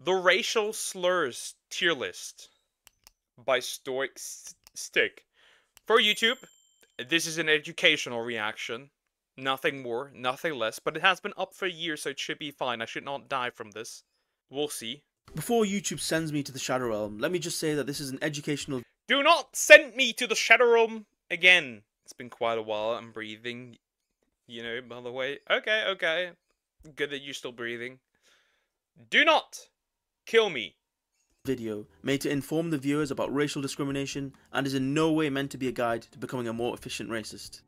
The Racial Slurs Tier List by Stoic Stick. For YouTube, this is an educational reaction. Nothing more, nothing less, but it has been up for a year, so it should be fine. I should not die from this. We'll see. Before YouTube sends me to the Shadow Realm, let me just say that this is an educational... Do not send me to the Shadow Realm again. It's been quite a while. I'm breathing, you know, by the way. Okay. Good that you're still breathing. Do not kill me. Video made to inform the viewers about racial discrimination and is in no way meant to be a guide to becoming a more efficient racist.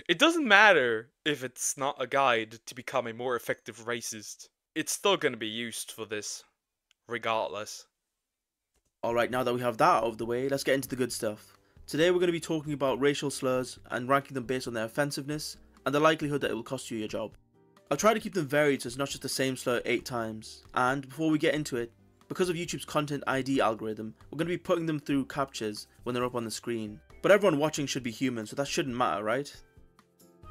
It doesn't matter if it's not a guide to become a more effective racist. It's still gonna be used for this, regardless. Alright, now that we have that out of the way, let's get into the good stuff. Today we're going to be talking about racial slurs and ranking them based on their offensiveness and the likelihood that it will cost you your job. I'll try to keep them varied so it's not just the same slur 8 times, and before we get into it, because of YouTube's content ID algorithm, we're going to be putting them through captures when they're up on the screen. But everyone watching should be human, so that shouldn't matter, right?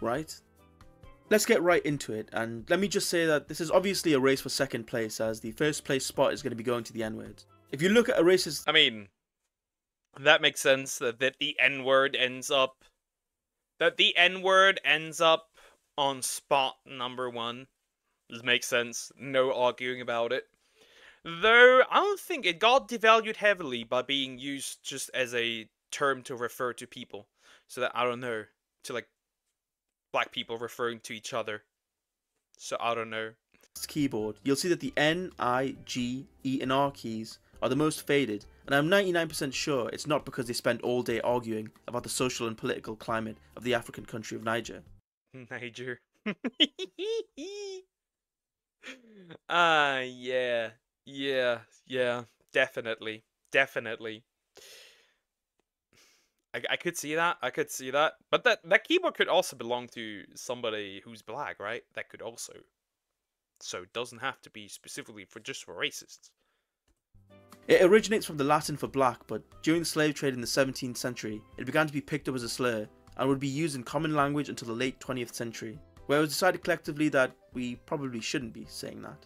Right? Let's get right into it, and let me just say that this is obviously a race for second place, as the first place spot is going to be going to the N-word. If you look at a racist... I mean, that makes sense that the N-word ends up... That the N-word ends up on spot number 1. This makes sense. No arguing about it. Though, I don't think it got devalued heavily by being used just as a term to refer to people. So that, I don't know, to like, black people referring to each other. So, I don't know. Keyboard, you'll see that the N, I, G, E and R keys are the most faded, and I'm 99% sure it's not because they spent all day arguing about the social and political climate of the African country of Niger. Niger. Yeah, definitely. I could see that, But that keyboard could also belong to somebody who's black, right? That could also. So it doesn't have to be specifically for racists. It originates from the Latin for black, but during the slave trade in the 17th century, it began to be picked up as a slur and would be used in common language until the late 20th century, where it was decided collectively that we probably shouldn't be saying that.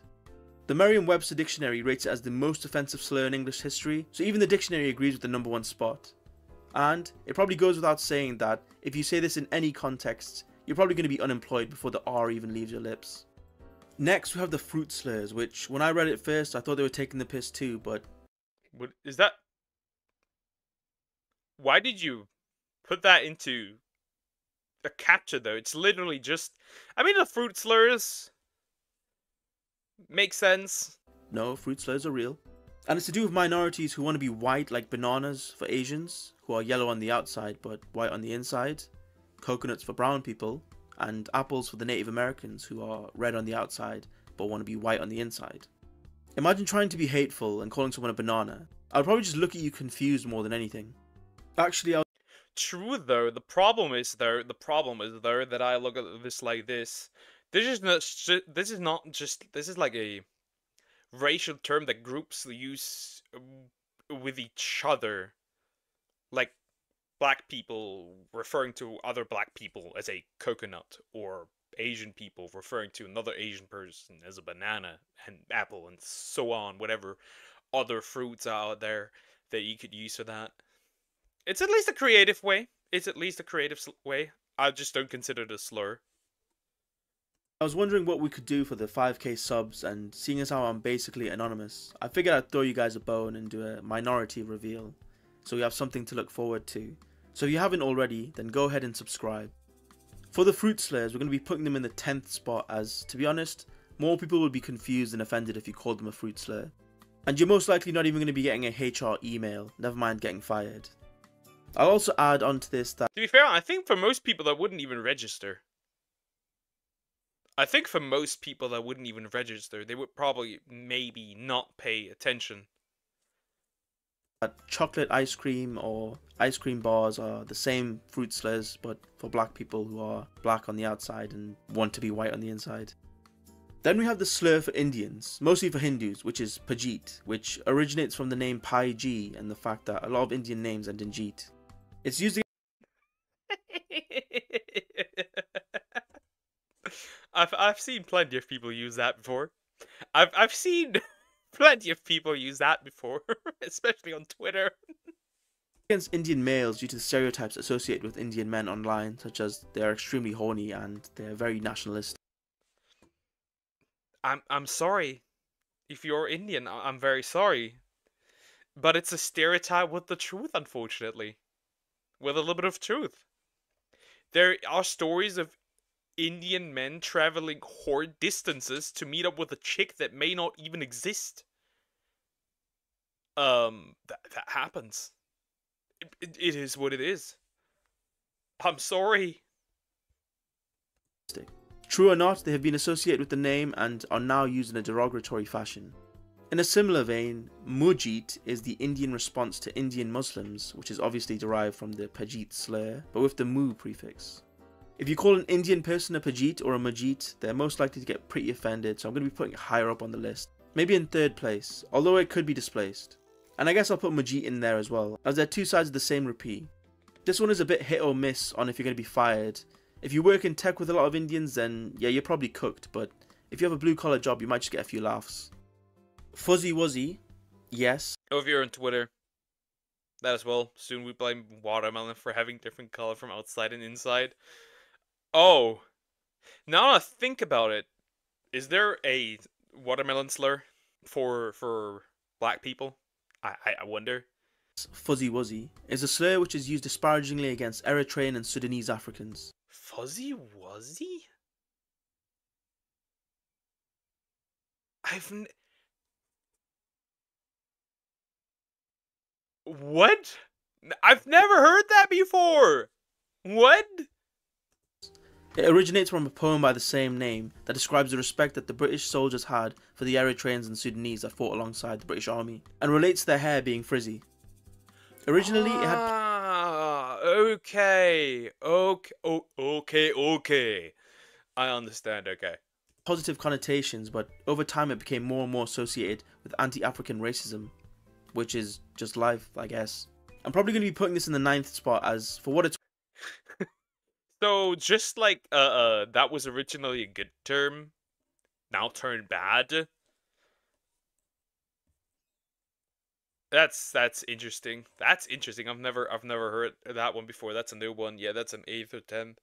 The Merriam-Webster dictionary rates it as the most offensive slur in English history, so even the dictionary agrees with the #1 spot. And it probably goes without saying that if you say this in any context, you're probably going to be unemployed before the R even leaves your lips. Next we have the fruit slurs, which when I read it first I thought they were taking the piss too, but... What is that? Why did you put that into a capture though? It's literally just... I mean, the fruit slurs make sense. No, fruit slurs are real. And it's to do with minorities who want to be white like bananas for Asians, who are yellow on the outside but white on the inside, coconuts for brown people, and apples for the Native Americans who are red on the outside but want to be white on the inside. Imagine trying to be hateful and calling someone a banana. I would probably just look at you confused more than anything. Actually, True though, the problem is though that I look at this like this. This is like a racial term that groups use with each other. Like black people referring to other black people as a coconut, or Asian people referring to another Asian person as a banana and apple and so on, whatever other fruits are out there that you could use for that. It's at least a creative way. I just don't consider it a slur. I was wondering what we could do for the 5k subs, and seeing as how I'm basically anonymous, I figured I'd throw you guys a bone and do a minority reveal, so we have something to look forward to. So if you haven't already, then go ahead and subscribe. For the fruit slurs, we're going to be putting them in the 10th spot, as, to be honest, more people would be confused and offended if you called them a fruit slur. And you're most likely not even going to be getting a HR email, never mind getting fired. I'll also add onto this that... To be fair, I think for most people that wouldn't even register. They would probably maybe not pay attention. That chocolate ice cream or ice cream bars are the same fruit slurs, but for black people who are black on the outside and want to be white on the inside. Then we have the slur for Indians, mostly for Hindus, which is Pajit, which originates from the name Pai Ji and the fact that a lot of Indian names end in Jeet. It's used I've seen plenty of people use that before. I've seen plenty of people use that before, especially on Twitter. Against Indian males due to the stereotypes associated with Indian men online, such as they are extremely horny and they're very nationalistic. I'm sorry if you're Indian. I'm very sorry, but it's a stereotype with the truth, unfortunately, with a little bit of truth. There are stories of Indian men traveling horde distances to meet up with a chick that may not even exist. That happens. It is what it is. I'm sorry. True or not, they have been associated with the name and are now used in a derogatory fashion. In a similar vein, Mujit is the Indian response to Indian Muslims, which is obviously derived from the Pajit slur, but with the mu prefix. If you call an Indian person a Pajit or a Majit, they're most likely to get pretty offended, so I'm going to be putting it higher up on the list. Maybe in third place, although it could be displaced. And I guess I'll put Majit in there as well, as they're two sides of the same rupee. This one is a bit hit or miss on if you're going to be fired. If you work in tech with a lot of Indians, then yeah, you're probably cooked, but if you have a blue collar job, you might just get a few laughs. Fuzzy Wuzzy, yes. Over here on Twitter, that as well. Soon we blame watermelon for having different color from outside and inside. Oh, now I think about it, is there a watermelon slur for black people? I wonder. Fuzzy Wuzzy is a slur which is used disparagingly against Eritrean and Sudanese Africans. Fuzzy Wuzzy? What? I've never heard that before! What? It originates from a poem by the same name that describes the respect that the British soldiers had for the Eritreans and Sudanese that fought alongside the British Army, and relates to their hair being frizzy. Originally, it had... Okay. Okay. I understand, okay. positive connotations, but over time it became more and more associated with anti-African racism, which is just life, I guess. I'm probably going to be putting this in the 9th spot, as for what it's So, just like, that was originally a good term, now turned bad. That's interesting. That's interesting. I've never heard that one before. That's a new one. Yeah, that's an 8th or 10th.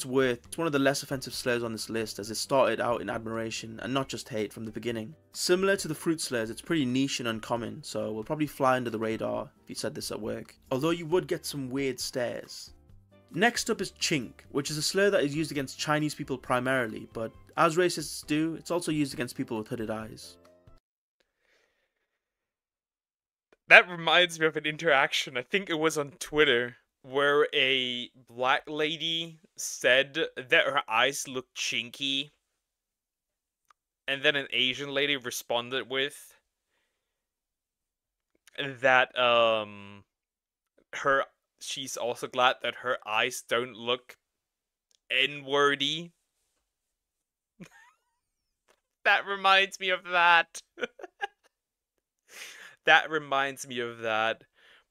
worth, it's one of the less offensive slurs on this list, as it started out in admiration and not just hate from the beginning. Similar to the fruit slurs, it's pretty niche and uncommon, so will probably fly under the radar if you said this at work, although you would get some weird stares. Next up is chink, which is a slur that is used against Chinese people primarily, but as racists do, it's also used against people with hooded eyes. That reminds me of an interaction, I think it was on Twitter, where a black lady said that her eyes looked chinky, and then an Asian lady responded with that she's also glad that her eyes don't look N-wordy. That reminds me of that. That reminds me of that,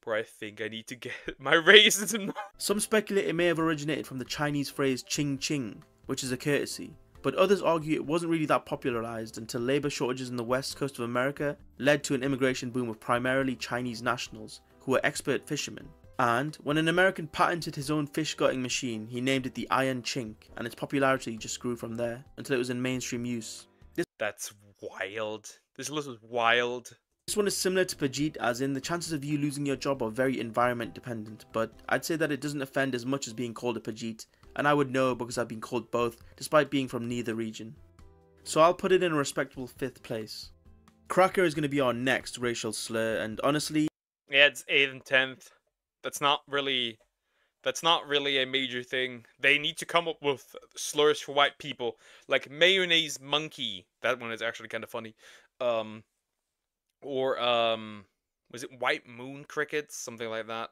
where I think I need to get my racism. Some speculate it may have originated from the Chinese phrase ching ching, which is a courtesy, but others argue it wasn't really that popularized until labor shortages in the west coast of America led to an immigration boom of primarily Chinese nationals who were expert fishermen. And when an American patented his own fish gutting machine, he named it the Iron Chink, and its popularity just grew from there until it was in mainstream use. That's wild. This list is wild. This one is similar to Pajit, as in the chances of you losing your job are very environment dependent, but I'd say that it doesn't offend as much as being called a Pajit, and I would know because I've been called both despite being from neither region. So I'll put it in a respectable 5th place. Cracker is going to be our next racial slur, and honestly... Yeah, it's 8th and 10th. That's not really a major thing. They need to come up with slurs for white people, like mayonnaise monkey. That one is actually kind of funny. Or, was it white moon crickets? Something like that.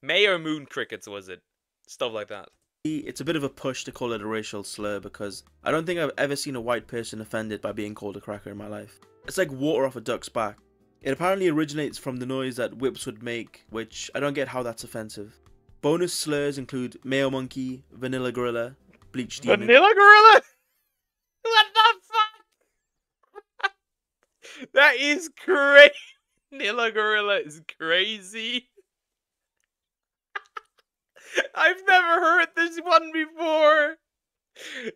Mayo moon crickets, was it? Stuff like that. It's a bit of a push to call it a racial slur because I don't think I've ever seen a white person offended by being called a cracker in my life. It's like water off a duck's back. It apparently originates from the noise that whips would make, which I don't get how that's offensive. Bonus slurs include mayo monkey, vanilla gorilla, bleach demon. Vanilla gorilla? That is crazy. Vanilla Gorilla is crazy. I've never heard this one before.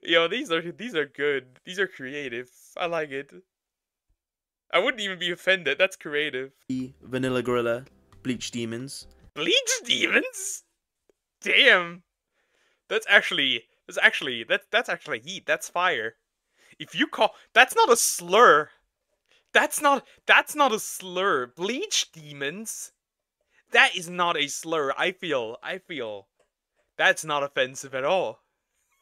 Yo, these are good. These are creative. I like it. I wouldn't even be offended. That's creative. Vanilla Gorilla, Bleach Demons. Bleach demons? Damn. That's actually heat. That's fire. If you call that's not a slur. That's not a slur. Bleach demons? That is not a slur. I feel that's not offensive at all.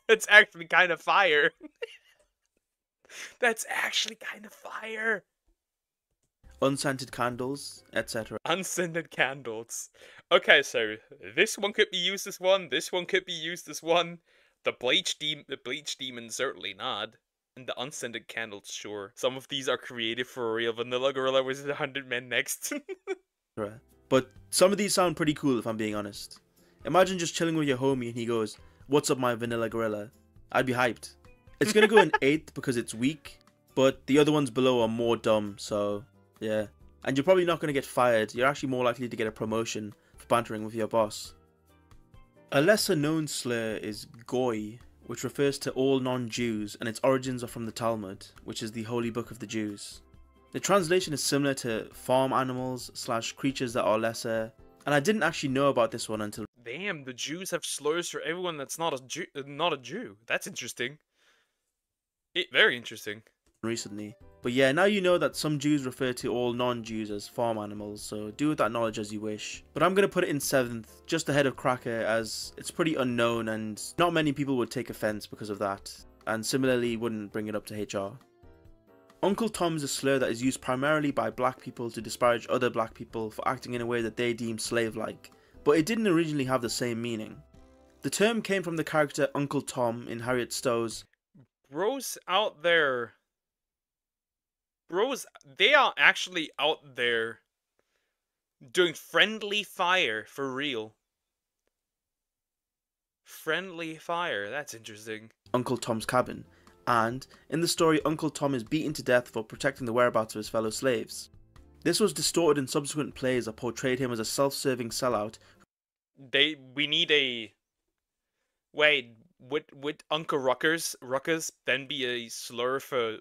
It's actually kind of fire. That's actually kind of fire. Unscented candles, etc. Unscented candles. Okay, so this one could be used as one. This one could be used as one. The bleach demon certainly not. And the unscented candles, sure. Some of these are creative for real. Vanilla Gorilla was 100 men next. But some of these sound pretty cool if I'm being honest. Imagine just chilling with your homie and he goes, "What's up, my Vanilla Gorilla?" I'd be hyped. It's gonna go in 8th because it's weak, but the other ones below are more dumb, so yeah. And you're probably not gonna get fired. You're actually more likely to get a promotion for bantering with your boss. A lesser known slur is goy, which refers to all non-Jews, and its origins are from the Talmud, which is the holy book of the Jews. The translation is similar to farm animals / creatures that are lesser, and I didn't actually know about this one until Damn, the Jews have slurs for everyone that's not a Jew. That's interesting. Very interesting. recently. But yeah, now you know that some Jews refer to all non-Jews as farm animals, so do with that knowledge as you wish. But I'm going to put it in 7th, just ahead of Cracker, as it's pretty unknown and not many people would take offense because of that, and similarly wouldn't bring it up to HR. Uncle Tom is a slur that is used primarily by black people to disparage other black people for acting in a way that they deem slave-like, but it didn't originally have the same meaning. The term came from the character Uncle Tom in Harriet Stowe's Bros out there. Bros, they are actually out there doing friendly fire for real. Friendly fire, that's interesting. Uncle Tom's Cabin, and in the story Uncle Tom is beaten to death for protecting the whereabouts of his fellow slaves. This was distorted in subsequent plays that portrayed him as a self-serving sellout. We need a... Wait, would Uncle Ruckus then be a slur for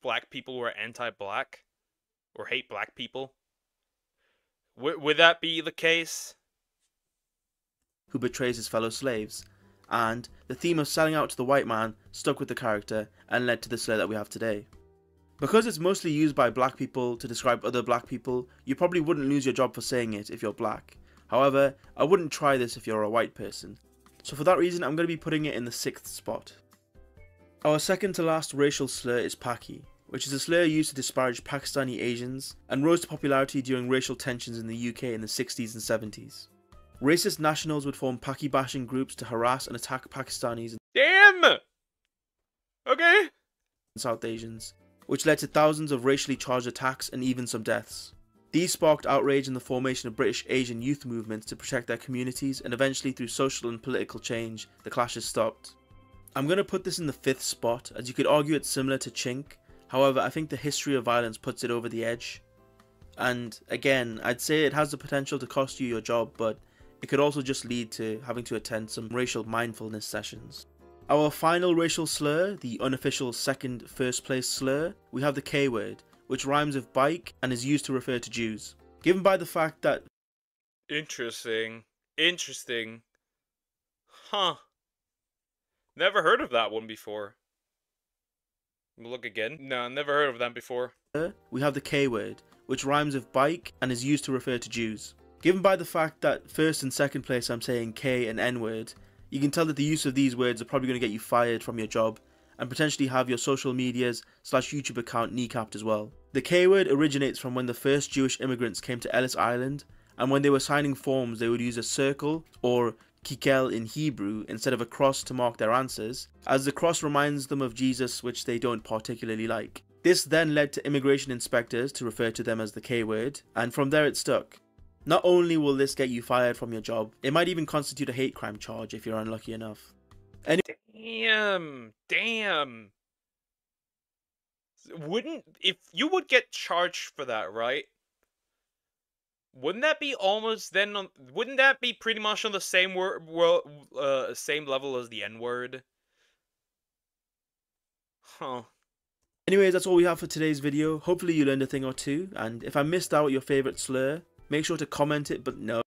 black people who are anti-black? Or hate black people? Would that be the case? Who betrays his fellow slaves, and the theme of selling out to the white man stuck with the character and led to the slur that we have today. Because it's mostly used by black people to describe other black people, you probably wouldn't lose your job for saying it if you're black. However, I wouldn't try this if you're a white person. So for that reason, I'm going to be putting it in the 6th spot. Our second to last racial slur is Paki, which is a slur used to disparage Pakistani Asians and rose to popularity during racial tensions in the UK in the 60s and 70s. Racist nationals would form Paki bashing groups to harass and attack Pakistanis Damn! Okay. and South Asians, which led to thousands of racially charged attacks and even some deaths. These sparked outrage in the formation of British Asian youth movements to protect their communities, and eventually through social and political change, the clashes stopped. I'm going to put this in the 5th spot, as you could argue it's similar to Chink. However, I think the history of violence puts it over the edge. And again, I'd say it has the potential to cost you your job, but it could also just lead to having to attend some racial mindfulness sessions. Our final racial slur, the unofficial first place slur, we have the K word, which rhymes with bike and is used to refer to Jews. Given by the fact that... Interesting. Huh. Never heard of that one before. Look again. No, never heard of that before. We have the K word, which rhymes with bike and is used to refer to Jews. Given by the fact that first and second place I'm saying K and N word, you can tell that the use of these words are probably going to get you fired from your job and potentially have your social medias / YouTube account kneecapped as well. The K word originates from when the first Jewish immigrants came to Ellis Island, and when they were signing forms they would use a circle, or kikel in Hebrew, instead of a cross to mark their answers, as the cross reminds them of Jesus, which they don't particularly like. This then led to immigration inspectors to refer to them as the K word, and from there it stuck. Not only will this get you fired from your job, it might even constitute a hate crime charge if you're unlucky enough. Damn. Wouldn't if you would get charged for that, right? Wouldn't that be almost then on? Wouldn't that be pretty much on the same same level as the N word? Huh. Anyways, that's all we have for today's video. Hopefully you learned a thing or two, and if I missed out your favourite slur, make sure to comment it, but no.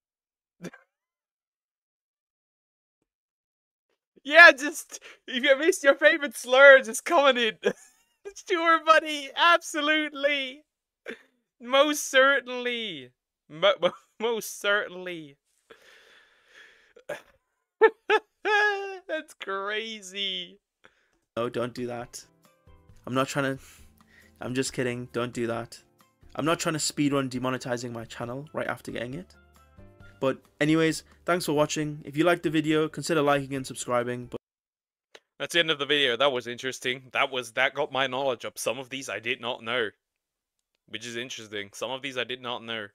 Yeah, just if you missed your favorite slur, just comment it. Sure, buddy. Absolutely. Most certainly. Most certainly. That's crazy. No, don't do that. I'm just kidding, don't do that. I'm not trying to speedrun demonetizing my channel right after getting it. But anyways, thanks for watching. If you liked the video, consider liking and subscribing. But that's the end of the video. That was interesting. That got my knowledge up. Some of these I did not know. Which is interesting. Some of these I did not know.